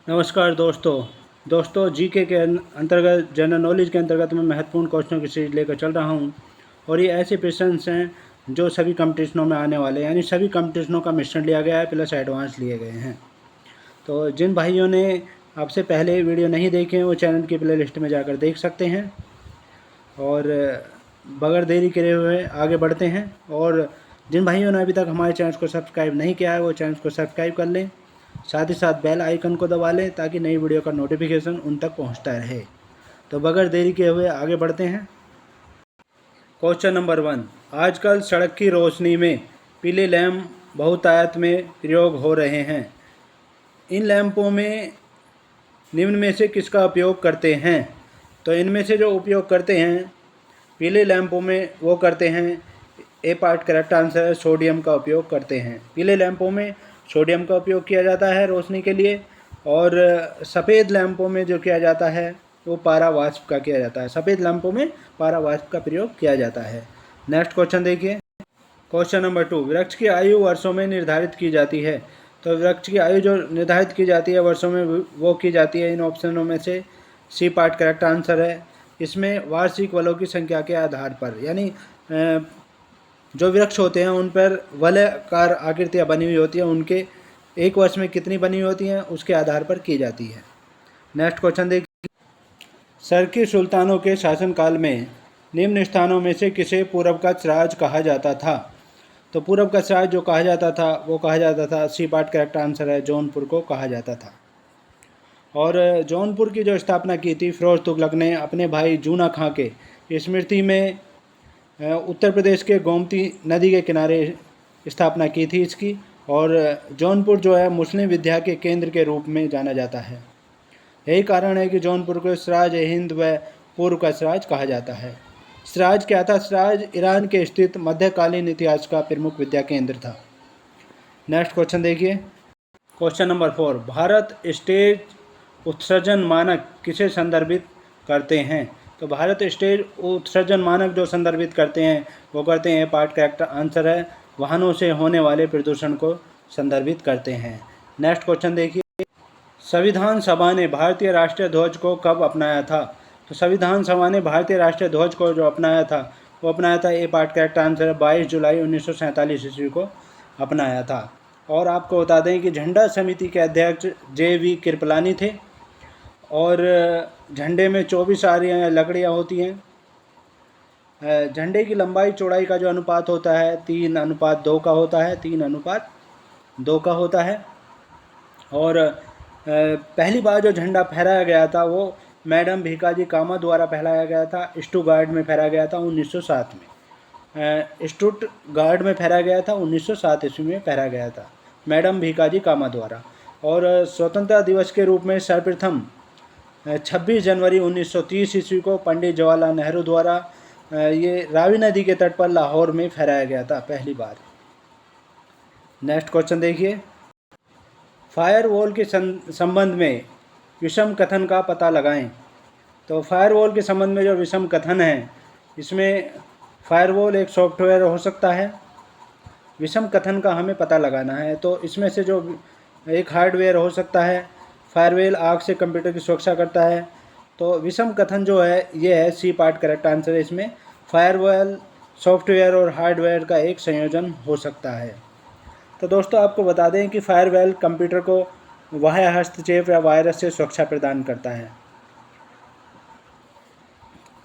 नमस्कार दोस्तों जीके के अंतर्गत जनरल नॉलेज के अंतर्गत मैं महत्वपूर्ण क्वेश्चनों की सीरीज लेकर चल रहा हूं और ये ऐसे प्रश्न हैं जो सभी कंपटीशनों में आने वाले हैं, यानी सभी कंपटीशनों का मिश्रण लिया गया है प्लस एडवांस लिए गए हैं। तो जिन भाइयों ने आपसे पहले वीडियो नहीं देखे हैं वो चैनल की प्ले लिस्ट में जाकर देख सकते हैं और बगैर देरी करे हुए आगे बढ़ते हैं। और जिन भाइयों ने अभी तक हमारे चैनल को सब्सक्राइब नहीं किया है वो चैनल को सब्सक्राइब कर लें, साथ ही साथ बेल आइकन को दबा लें ताकि नई वीडियो का नोटिफिकेशन उन तक पहुंचता रहे। तो बगैर देरी किए हुए आगे बढ़ते हैं। क्वेश्चन नंबर 1, आजकल सड़क की रोशनी में पीले लैंप बहुतायत में प्रयोग हो रहे हैं। इन लैंपों में निम्न में से किसका उपयोग करते हैं? तो इनमें से जो उपयोग करते हैं पीले लैंपों में वो करते हैं, ए पार्ट करेक्ट आंसर है, सोडियम का उपयोग करते हैं। पीले लैंपों में सोडियम का उपयोग किया जाता है रोशनी के लिए, और सफ़ेद लैंपों में जो किया जाता है वो पारा वाष्प का किया जाता है। सफ़ेद लैंपों में पारा वाष्प का प्रयोग किया जाता है। नेक्स्ट क्वेश्चन देखिए, क्वेश्चन नंबर 2, वृक्ष की आयु वर्षों में निर्धारित की जाती है। तो वृक्ष की आयु जो निर्धारित की जाती है वर्षों में वो की जाती है इन ऑप्शनों में से सी पार्ट करेक्ट आंसर है। इसमें वार्षिक वलों की संख्या के आधार पर, यानी जो वृक्ष होते हैं उन पर वलयकार आकृतियाँ बनी हुई होती हैं, उनके एक वर्ष में कितनी बनी होती हैं उसके आधार पर की जाती है। नेक्स्ट क्वेश्चन देखिए, सरकी सुल्तानों के शासनकाल में निम्न स्थानों में से किसे पूर्व का राज कहा जाता था? तो पूर्व का राज जो कहा जाता था वो कहा जाता था, सी पार्ट करेक्ट आंसर है, जौनपुर को कहा जाता था। और जौनपुर की जो स्थापना की थी फिरोज तुगलक ने अपने भाई जूना खां के स्मृति में उत्तर प्रदेश के गोमती नदी के किनारे स्थापना की थी इसकी। और जौनपुर जो है मुस्लिम विद्या के केंद्र के रूप में जाना जाता है। यही कारण है कि जौनपुर को सिराज हिंद व पूर्व का सिराज कहा जाता है। सिराज क्या था? सिराज ईरान के स्थित मध्यकालीन इतिहास का प्रमुख विद्या केंद्र था। नेक्स्ट क्वेश्चन देखिए, क्वेश्चन नंबर 4, भारत स्टेज उत्सर्जन मानक किसे संदर्भित करते हैं? तो भारत स्टेज उत्सर्जन मानक जो संदर्भित करते हैं वो करते हैं, पार्ट करेक्ट आंसर है, वाहनों से होने वाले प्रदूषण को संदर्भित करते हैं। नेक्स्ट क्वेश्चन देखिए, संविधान सभा ने भारतीय राष्ट्रीय ध्वज को कब अपनाया था? तो संविधान सभा ने भारतीय राष्ट्रीय ध्वज को जो अपनाया था वो अपनाया था, ए पार्ट करेक्ट आंसर है, 22 जुलाई 1947 ईस्वी को अपनाया था। और आपको बता दें कि झंडा समिति के अध्यक्ष JV कृपलानी थे और झंडे में 24 आरियाँ लकड़ियाँ होती हैं। झंडे की लंबाई चौड़ाई का जो अनुपात होता है 3:2 का होता है, 3:2 का होता है। और पहली बार जो झंडा फहराया गया था वो मैडम भीकाजी कामा द्वारा फहराया गया था, स्टुटगार्ट में फहराया गया था 1907 में। स्टुटगार्ट में फहराया गया था 1907 ईस्वी में फहराया गया था मैडम भीकाजी कामा द्वारा। और स्वतंत्रता दिवस के रूप में सर्वप्रथम 26 जनवरी 1930 ईस्वी को पंडित जवाहरलाल नेहरू द्वारा ये रावी नदी के तट पर लाहौर में फहराया गया था पहली बार। नेक्स्ट क्वेश्चन देखिए, फायरवॉल के संबंध में विषम कथन का पता लगाएं। तो फायरवॉल के संबंध में जो विषम कथन है इसमें फायरवॉल एक सॉफ्टवेयर हो सकता है, विषम कथन का हमें पता लगाना है। तो इसमें से जो एक हार्डवेयर हो सकता है, फायरवॉल आग से कंप्यूटर की सुरक्षा करता है। तो विषम कथन जो है ये है, सी पार्ट करेक्ट आंसर है। इसमें फायरवॉल सॉफ्टवेयर और हार्डवेयर का एक संयोजन हो सकता है। तो दोस्तों आपको बता दें कि फायरवॉल कंप्यूटर को बाह्य हस्तक्षेप या वायरस से सुरक्षा प्रदान करता है।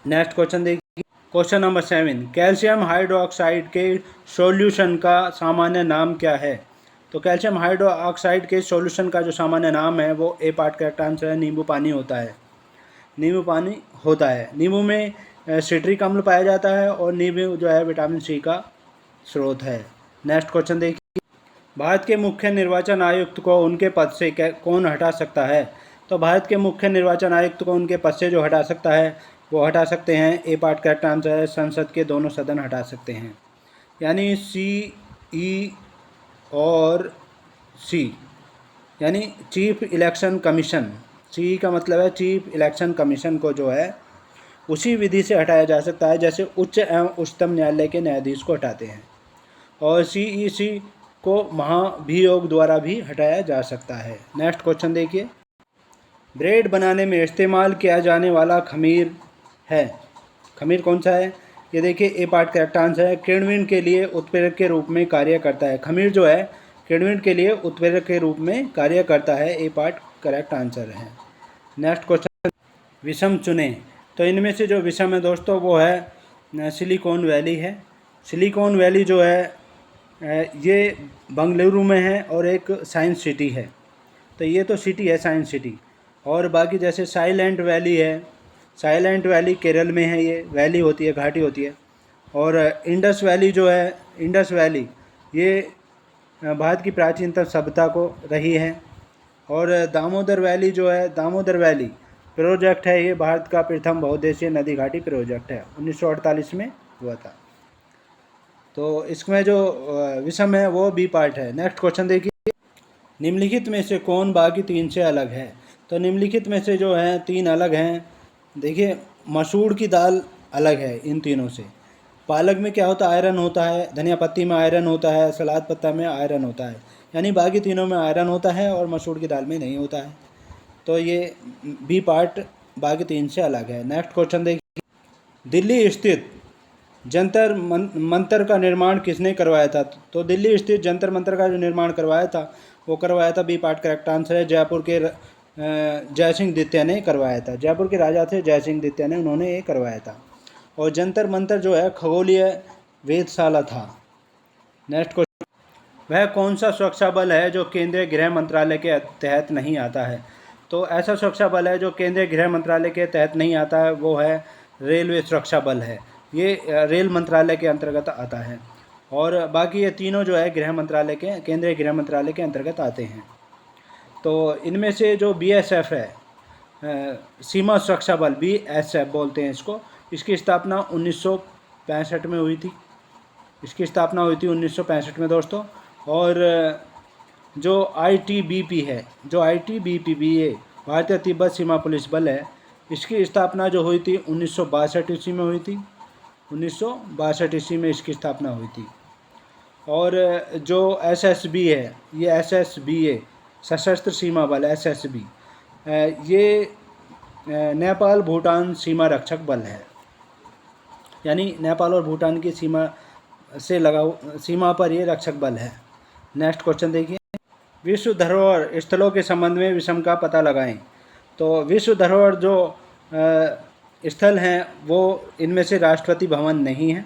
नेक्स्ट क्वेश्चन देखिए, क्वेश्चन नंबर 7, कैल्शियम हाइड्रोक्साइड के सॉल्यूशन का सामान्य नाम क्या है? तो कैल्शियम हाइड्रोक्साइड के सॉल्यूशन का जो सामान्य नाम है वो ए पार्ट करेक्ट आंसर है, नींबू पानी होता है। नींबू पानी होता है। नींबू में सिट्रिक अम्ल पाया जाता है और नींबू जो है विटामिन C का स्रोत है। नेक्स्ट क्वेश्चन देखिए, भारत के मुख्य निर्वाचन आयुक्त को उनके पद से कौन हटा सकता है? तो भारत के मुख्य निर्वाचन आयुक्त को उनके पद से जो हटा सकता है वो हटा सकते हैं, ए पार्ट करेक्ट आंसर है, संसद के दोनों सदन हटा सकते हैं। यानी CE और C, यानी चीफ इलेक्शन कमीशन, CE का मतलब है चीफ इलेक्शन कमीशन को जो है उसी विधि से हटाया जा सकता है जैसे उच्च एवं उच्चतम न्यायालय के न्यायाधीश को हटाते हैं। और CEC को महाभियोग द्वारा भी हटाया जा सकता है। नेक्स्ट क्वेश्चन देखिए, ब्रेड बनाने में इस्तेमाल किया जाने वाला खमीर है। खमीर कौन सा है? ये देखिए, ए पार्ट करेक्ट आंसर है। किण्विन के लिए उत्प्रेरक के रूप में कार्य करता है। खमीर जो है किण्विन के लिए उत्प्रेरक के रूप में कार्य करता है। ए पार्ट करेक्ट आंसर है। नेक्स्ट क्वेश्चन, विषम चुने। तो इनमें से जो विषम है दोस्तों वो है सिलिकॉन वैली है। सिलिकॉन वैली जो है ये बंगलुरु में है और एक साइंस सिटी है। तो ये तो सिटी है, साइंस सिटी। और बाकी जैसे साइलेंट वैली है, साइलेंट वैली केरल में है। ये वैली होती है, घाटी होती है। और इंडस वैली जो है, इंडस वैली ये भारत की प्राचीनतम सभ्यता को रही है। और दामोदर वैली जो है, दामोदर वैली प्रोजेक्ट है, ये भारत का प्रथम बहुउद्देशीय नदी घाटी प्रोजेक्ट है, 1948 में हुआ था। तो इसमें जो विषम है वो बी पार्ट है। नेक्स्ट क्वेश्चन देखिए, निम्नलिखित में से कौन बाकी तीन से अलग है? तो निम्नलिखित में से जो हैं तीन अलग हैं। देखिए, मसूर की दाल अलग है इन तीनों से। पालक में क्या होता है? आयरन होता है। धनिया पत्ती में आयरन होता है। सलाद पत्ता में आयरन होता है। यानी बाकी तीनों में आयरन होता है और मसूर की दाल में नहीं होता है। तो ये बी पार्ट बाकी तीन से अलग है। नेक्स्ट क्वेश्चन देखिए, दिल्ली स्थित जंतर मंतर का निर्माण किसने करवाया था? तो दिल्ली स्थित जंतर मंतर का जो निर्माण करवाया था वो करवाया था, बी पार्ट करेक्ट आंसर है, जयपुर के जयसिंह द्वितीय ने करवाया था। जयपुर के राजा थे जयसिंह द्वितीय ने, उन्होंने ये करवाया था। और जंतर मंतर जो है खगोलीय वेधशाला था। नेक्स्ट क्वेश्चन, वह कौन सा सुरक्षा बल है जो केंद्रीय गृह मंत्रालय के तहत नहीं आता है? तो ऐसा सुरक्षा बल है जो केंद्रीय गृह मंत्रालय के तहत नहीं आता है, वो है रेलवे सुरक्षा बल है। ये रेल मंत्रालय के अंतर्गत आता है। और बाकी ये तीनों जो है गृह मंत्रालय के, केंद्रीय गृह मंत्रालय के अंतर्गत आते हैं। तो इनमें से जो बीएसएफ है, सीमा सुरक्षा बल, बीएसएफ बोलते हैं इसको, इसकी स्थापना 1965 में हुई थी। इसकी स्थापना हुई थी 1965 में दोस्तों। और जो आईटीबीपी है, जो आईटीबीपी भी है, भारतीय तिब्बत सीमा पुलिस बल है, इसकी स्थापना जो हुई थी 1962 ईस्वी में हुई थी। 1962 ईस्वी में इसकी स्थापना हुई थी। और जो एसएसबी है, ये एसएसबी है, सशस्त्र सीमा बल, एसएसबी, ये नेपाल भूटान सीमा रक्षक बल है। यानी नेपाल और भूटान की सीमा से लगा, सीमा पर ये रक्षक बल है। नेक्स्ट क्वेश्चन देखिए, विश्व धरोहर स्थलों के संबंध में विषम का पता लगाएं। तो विश्व धरोहर जो स्थल हैं वो इनमें से राष्ट्रपति भवन नहीं है।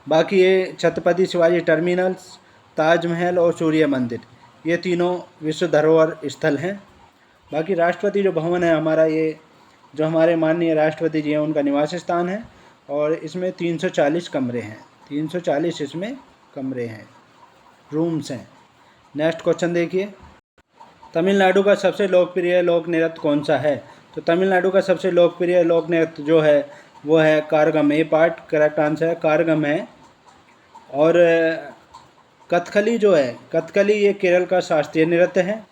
बाकी ये छत्रपति शिवाजी टर्मिनल्स, ताजमहल और सूर्य मंदिर, ये तीनों विश्व धरोहर स्थल हैं। बाकी राष्ट्रपति जो भवन है हमारा, ये जो हमारे माननीय राष्ट्रपति जी हैं उनका निवास स्थान है। और इसमें 340 कमरे हैं, 340 इसमें कमरे हैं, रूम्स हैं। नेक्स्ट क्वेश्चन देखिए, तमिलनाडु का सबसे लोकप्रिय लोक नृत्य कौन सा है? तो तमिलनाडु का सबसे लोकप्रिय लोक नृत्य जो है वो है कारगम। ए पार्ट करेक्ट आंसर है, कारगम है। और कथकली जो है, कथकली ये केरल का शास्त्रीय नृत्य है।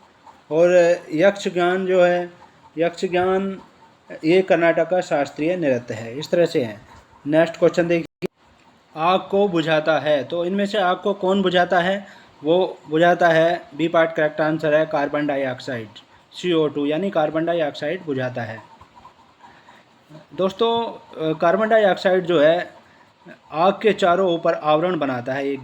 और यक्षगान जो है, यक्षगान ये कर्नाटक का शास्त्रीय नृत्य है। इस तरह से है। नेक्स्ट क्वेश्चन देखिए, आग को बुझाता है। तो इनमें से आग को कौन बुझाता है? वो बुझाता है, बी पार्ट करेक्ट आंसर है, कार्बन डाइऑक्साइड, CO2, यानी कार्बन डाइऑक्साइड बुझाता है। दोस्तों, कार्बन डाइऑक्साइड जो है आग के चारों ऊपर आवरण बनाता है एक,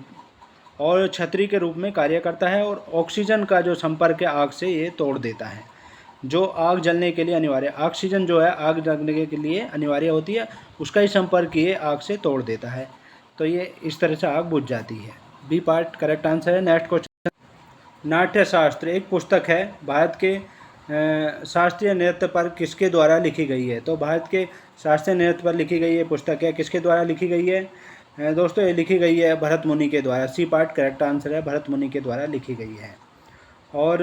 और छतरी के रूप में कार्य करता है। और ऑक्सीजन का जो संपर्क है आग से ये तोड़ देता है, जो आग जलने के लिए अनिवार्य, ऑक्सीजन जो है आग जलने के लिए अनिवार्य होती है, उसका ही संपर्क ये आग से तोड़ देता है। तो ये इस तरह से आग बुझ जाती है। बी पार्ट करेक्ट आंसर है। नेक्स्ट क्वेश्चन, नाट्यशास्त्र एक पुस्तक है, भारत के शास्त्रीय नृत्य पर किसके द्वारा लिखी गई है? तो भारत के शास्त्रीय नृत्य पर लिखी गई ये पुस्तक है, किसके द्वारा लिखी गई है? दोस्तों, ये लिखी गई है भरत मुनि के द्वारा। सी पार्ट करेक्ट आंसर है, भरत मुनि के द्वारा लिखी गई है। और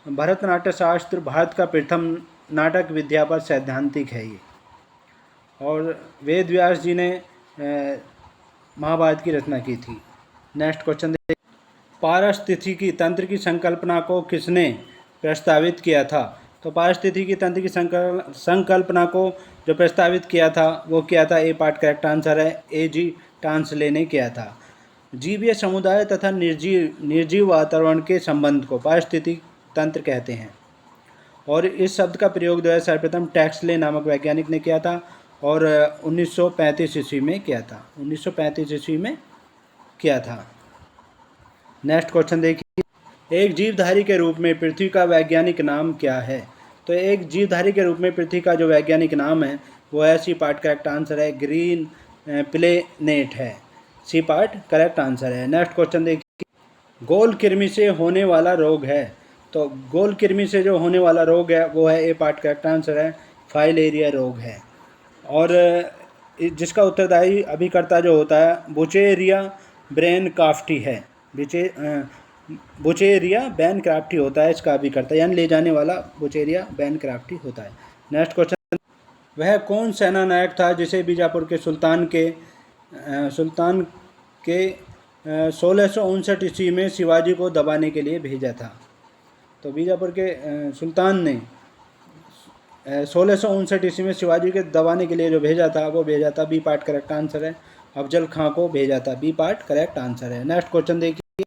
भरतनाट्य शास्त्र भारत का प्रथम नाटक विद्या पर सैद्धांतिक है ये। और वेद व्यास जी ने महाभारत की रचना की थी। नेक्स्ट क्वेश्चन देखिए, पारिस्थितिकी तंत्र की संकल्पना को किसने प्रस्तावित किया था? तो पारिस्थितिकी तंत्र की संकल्पना को जो प्रस्तावित किया था वो किया था, ए पार्ट करेक्ट आंसर है, A.G. टांसले ने किया था। जीवीय समुदाय तथा निर्जीव वातावरण के संबंध को पारिस्थितिकी तंत्र कहते हैं। और इस शब्द का प्रयोग जो है सर्वप्रथम टैक्सले नामक वैज्ञानिक ने किया था और 1935 ईस्वी में किया था, 1935 ईस्वी में किया था। नेक्स्ट क्वेश्चन देखिए, एक जीवधारी के रूप में पृथ्वी का वैज्ञानिक नाम क्या है? तो एक जीवधारी के रूप में पृथ्वी का जो वैज्ञानिक नाम है वो है, सी पार्ट करेक्ट आंसर है, ग्रीन प्लेनेट है। सी पार्ट करेक्ट आंसर है। नेक्स्ट क्वेश्चन देखिए, गोल कृमि से होने वाला रोग है। तो गोल कृमि से जो होने वाला रोग है वो है, ए पार्ट करेक्ट आंसर है, फाइलेरिया रोग है। और जिसका उत्तरदायी अभिकर्ता जो होता है बुचेरिया ब्रेनकाफ्टी है। बुचेरिया बैनक्राफ्टी होता है इसका अभिकर्ता, यानी ले जाने वाला बुचेरिया बैनक्राफ्टी होता है। नेक्स्ट क्वेश्चन, वह कौन सेना नायक था जिसे बीजापुर के सुल्तान के 1659 ईस्वी में शिवाजी को दबाने के लिए भेजा था? तो बीजापुर के सुल्तान ने 1659 ईस्वी में शिवाजी के दबाने के लिए जो भेजा था वो भेजा था, बी पार्ट करेक्ट आंसर है, अफजल खां को भेजा था। बी पार्ट करेक्ट आंसर है। नेक्स्ट क्वेश्चन देखिए,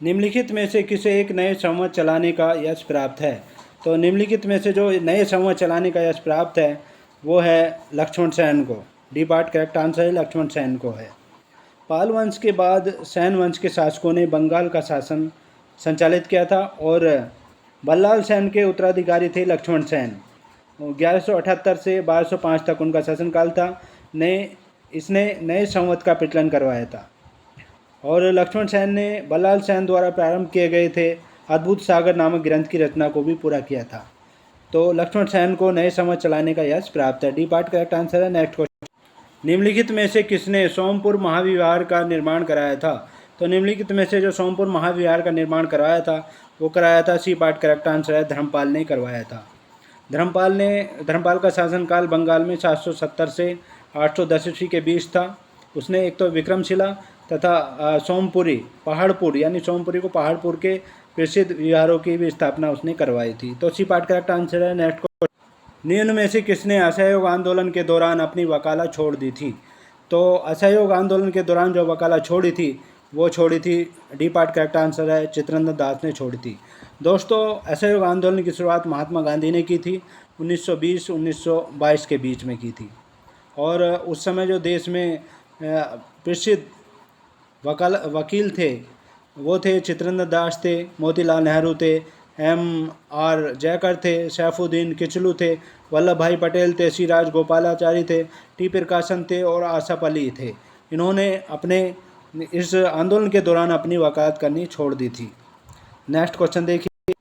निम्नलिखित में से किसे एक नए संवत चलाने का यश प्राप्त है? तो निम्नलिखित में से जो नए संवत चलाने का यश प्राप्त है वो है लक्ष्मण सेन को। डी पार्ट करेक्ट आंसर है, लक्ष्मण सेन को है। पाल वंश के बाद सैन वंश के शासकों ने बंगाल का शासन संचालित किया था और बल्लाल सेन के उत्तराधिकारी थे लक्ष्मण सेन। 1178 से 1205 तक उनका शासनकाल था। इसने नए संवत का प्रचलन करवाया था और लक्ष्मण सेन ने बल्लाल सेन द्वारा प्रारंभ किए गए थे अद्भुत सागर नामक ग्रंथ की रचना को भी पूरा किया था। तो लक्ष्मण सेन को नए संवत चलाने का यश प्राप्त है। डी पार्ट करेक्ट आंसर है। नेक्स्ट क्वेश्चन, निम्नलिखित में से किसने सोमपुर महाविहार का निर्माण कराया था? तो निम्नलिखित में से जो सोमपुर महाविहार का निर्माण कराया था वो कराया था, सी पार्ट करेक्ट आंसर है, धर्मपाल ने करवाया था। धर्मपाल का शासनकाल बंगाल में 770 से 810 ईस्वी के बीच था। उसने एक तो विक्रमशिला तथा सोमपुरी पहाड़पुर, यानी सोमपुरी को पहाड़पुर के प्रसिद्ध विहारों की भी स्थापना उसने करवाई थी। तो सी पार्ट करेक्ट आंसर है। नेक्स्ट क्वेश्चन, निम्न में से किसने असहयोग आंदोलन के दौरान अपनी वकालत छोड़ दी थी? तो असहयोग आंदोलन के दौरान जो वकालत छोड़ी थी वो छोड़ी थी, डी पार्ट करेक्ट आंसर है, चित्रेंद्र दास ने छोड़ी थी। दोस्तों, असहयोग आंदोलन की शुरुआत महात्मा गांधी ने की थी, 1920-1922 के बीच में की थी। और उस समय जो देश में प्रसिद्ध वकील थे वो थे चित्रेंद्र दास थे, मोतीलाल नेहरू थे, M.R. जयकर थे, सैफुद्दीन किचलू थे, वल्लभ भाई पटेल थे, सी राजगोपालाचारी थे, टी प्रकाशन थे और आसफ अली थे। इन्होंने अपने इस आंदोलन के दौरान अपनी वकालत करनी छोड़ दी थी। नेक्स्ट क्वेश्चन देखिए,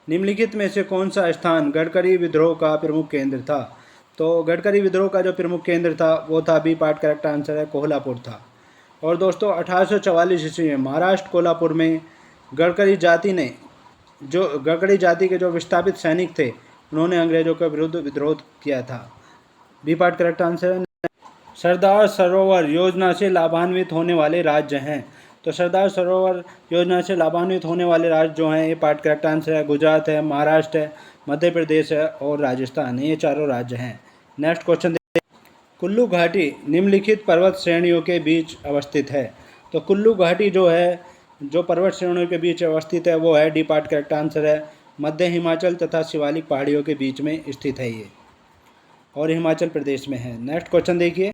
निम्नलिखित में से कौन सा स्थान गडकरी विद्रोह का प्रमुख केंद्र था? तो गडकरी विद्रोह का जो प्रमुख केंद्र था वो था, बी पार्ट करेक्ट आंसर है, कोल्हापुर था। और दोस्तों, 1844 ईस्वी में महाराष्ट्र कोल्हापुर में गडकरी जाति के जो विस्थापित सैनिक थे उन्होंने अंग्रेजों के विरुद्ध विद्रोह किया था। बी पार्ट करेक्ट आंसर है। सरदार सरोवर योजना से लाभान्वित होने वाले राज्य हैं। तो सरदार सरोवर योजना से लाभान्वित होने वाले राज्य जो हैं, ये पार्ट करेक्ट आंसर है, गुजरात है, महाराष्ट्र है, मध्य प्रदेश है और राजस्थान है। ये चारों राज्य हैं। नेक्स्ट क्वेश्चन, कुल्लू घाटी निम्नलिखित पर्वत श्रेणियों के बीच अवस्थित है। तो कुल्लू घाटी जो है, जो पर्वत श्रेणियों के बीच अवस्थित है वो है, डी पार्ट करेक्ट आंसर है, मध्य हिमाचल तथा शिवालिक पहाड़ियों के बीच में स्थित है ये, और हिमाचल प्रदेश में है। नेक्स्ट क्वेश्चन देखिए,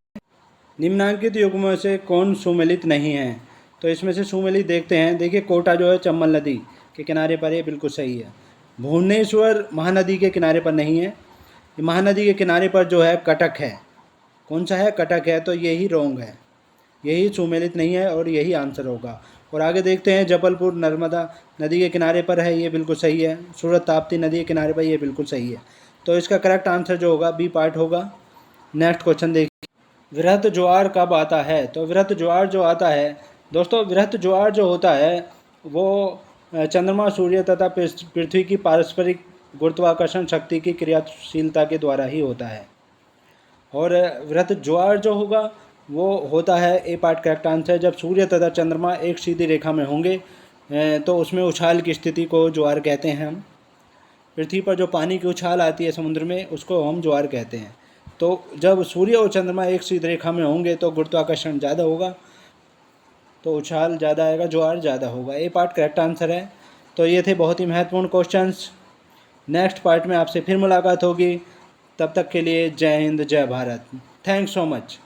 निम्नांकित युग्मों से कौन सुमेलित नहीं है? तो इसमें से सुमेलित देखते हैं। देखिए, कोटा जो है चंबल नदी के किनारे पर, ये बिल्कुल सही है। भुवनेश्वर महानदी के किनारे पर नहीं है। महानदी के किनारे पर जो है कटक है। कौन सा है? कटक है। तो यही रॉन्ग है, यही सुमेलित नहीं है और यही आंसर होगा। और आगे देखते हैं, जबलपुर नर्मदा नदी के किनारे पर है, ये बिल्कुल सही है। सूरत ताप्ती नदी के किनारे पर, ये बिल्कुल सही है। तो इसका करेक्ट आंसर जो होगा, बी पार्ट होगा। नेक्स्ट क्वेश्चन देखिए, वृहत ज्वार कब आता है? तो वृहत ज्वार जो आता है दोस्तों, वृहत ज्वार जो होता है वो चंद्रमा, सूर्य तथा पृथ्वी की पारस्परिक गुरुत्वाकर्षण शक्ति की क्रियाशीलता के द्वारा ही होता है। और वृहत ज्वार जो होगा वो होता है, ए पार्ट करेक्ट आंसर, जब सूर्य तथा चंद्रमा एक सीधी रेखा में होंगे तो उसमें उछाल की स्थिति को ज्वार कहते हैं हम। पृथ्वी पर जो पानी की उछाल आती है समुद्र में, उसको हम ज्वार कहते हैं। तो जब सूर्य और चंद्रमा एक सीधी रेखा में होंगे तो गुरुत्वाकर्षण ज़्यादा होगा, तो उछाल ज़्यादा आएगा, ज्वार ज़्यादा होगा। ए पार्ट करेक्ट आंसर है। तो ये थे बहुत ही महत्वपूर्ण क्वेश्चंस। नेक्स्ट पार्ट में आपसे फिर मुलाकात होगी। तब तक के लिए जय हिंद, जय भारत। Thanks so much.